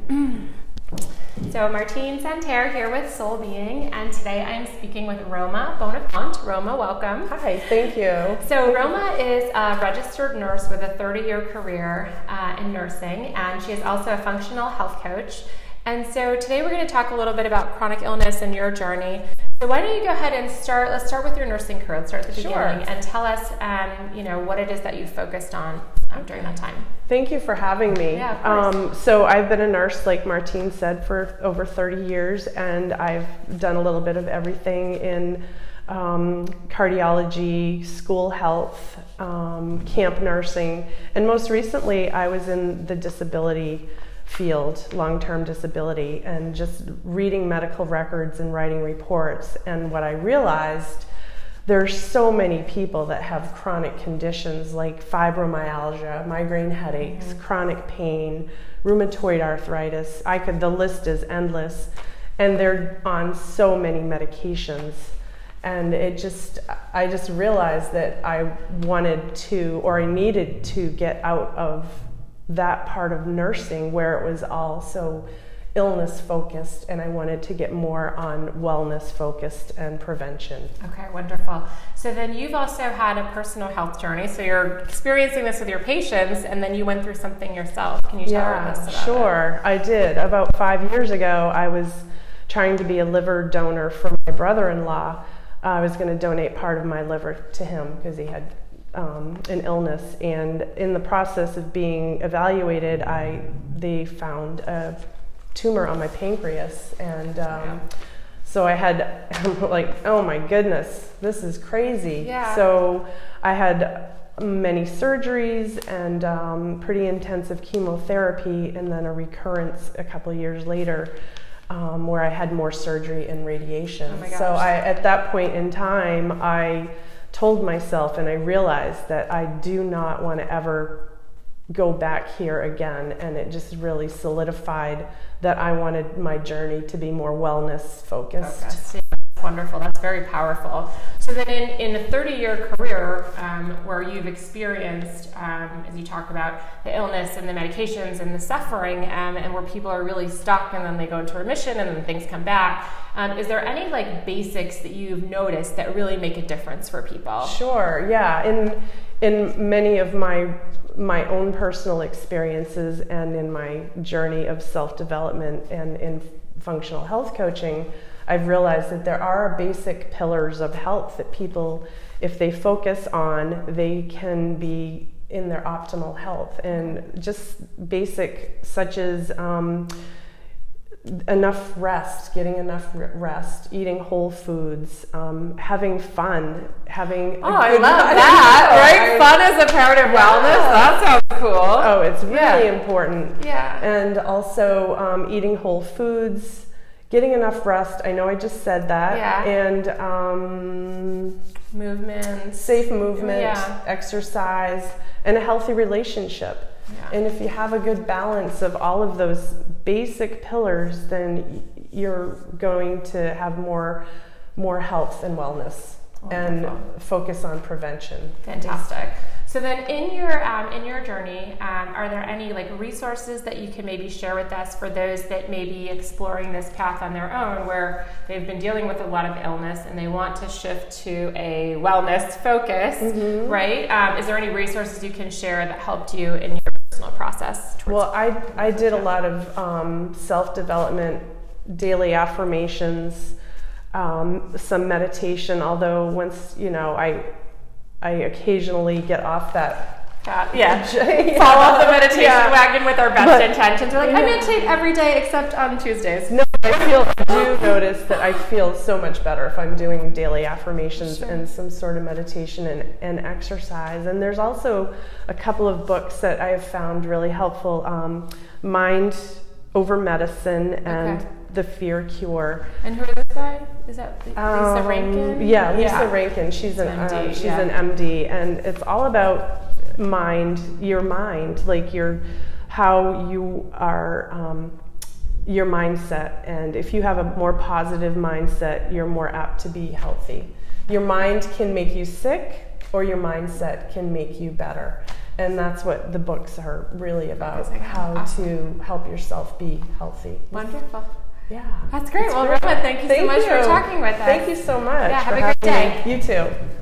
So Martine Santerre here with Soul Being, and today I'm speaking with Roma Bonenfant. Roma, welcome. Hi, thank you. So Roma is a registered nurse with a 30-year career in nursing, and she is also a functional health coach. And so today we're going to talk a little bit about chronic illness and your journey. So why don't you go ahead and let's start with your nursing career. Let's start at the beginning and tell us, what it is that you focused on during that time. Thank you for having me. Yeah, of course. So I've been a nurse, like Martine said, for over 30 years, and I've done a little bit of everything in cardiology, school health, camp nursing, and most recently I was in the disability field, long-term disability, and just reading medical records and writing reports. And what I realized, there's so many people that have chronic conditions like fibromyalgia, migraine headaches, chronic pain, rheumatoid arthritis. The list is endless, and they're on so many medications. And I just realized that I wanted to, or I needed to get out of that part of nursing where it was all so illness focused, and I wanted to get more on wellness focused and prevention. Okay, wonderful. So then you've also had a personal health journey. So you're experiencing this with your patients, and then you went through something yourself. Can you tell us about Sure. I did. About 5 years ago, I was trying to be a liver donor for my brother-in-law. I was going to donate part of my liver to him because he had an illness, and in the process of being evaluated, they found a tumor on my pancreas, and so I'm like, oh my goodness, this is crazy. Yeah. So I had many surgeries and pretty intensive chemotherapy, and then a recurrence a couple of years later where I had more surgery and radiation. Oh my gosh. So at that point in time, I told myself, and I realized that I do not want to ever go back here again, and it just really solidified that I wanted my journey to be more wellness focused. Yeah, that's wonderful. That's very powerful. So then in a 30-year career where you've experienced, as you talk about, the illness and the medications and the suffering, and where people are really stuck and then they go into remission and then things come back, is there any basics that you've noticed that really make a difference for people? Sure, yeah. In many of my own personal experiences and in my journey of self-development and in functional health coaching, I've realized that there are basic pillars of health that people, if they focus on, they can be in their optimal health. And just basic, such as enough rest, getting enough rest, eating whole foods, having fun, having I love that, right? Fun is a part of wellness. That sounds cool. Oh, it's really important. Yeah. And also eating whole foods, getting enough rest. I know I just said that. Yeah. And movement, safe movement, exercise, and a healthy relationship. Yeah. And if you have a good balance of all of those basic pillars, then you're going to have more health and wellness. Wonderful. And focus on prevention. Fantastic. So then in your journey, are there any resources that you can maybe share with us for those that may be exploring this path on their own, where they've been dealing with a lot of illness and they want to shift to a wellness focus, right? Is there any resources you can share that helped you in your personal process? Well, I did a lot of self-development, daily affirmations, some meditation, although once, I occasionally get off that. Fall off the meditation wagon with our best intentions. We're I meditate every day except on Tuesdays. No, I do notice that I feel so much better if I'm doing daily affirmations and some sort of meditation and exercise. And there's also a couple of books that I have found really helpful. Mind Over Medicine and The Fear Cure. And who are this by? Is that Lisa Rankin? Yeah, Lisa Rankin. She's an MD, and it's all about your mind, how you are, your mindset. And if you have a more positive mindset, you're more apt to be healthy. Your mind can make you sick, or your mindset can make you better. And that's what the books are really about, how awesome. to help yourself be healthy. Wonderful. Yeah. That's great. Well, Roma, thank you so much for talking with us. Thank you so much. Yeah, have a great day. You too.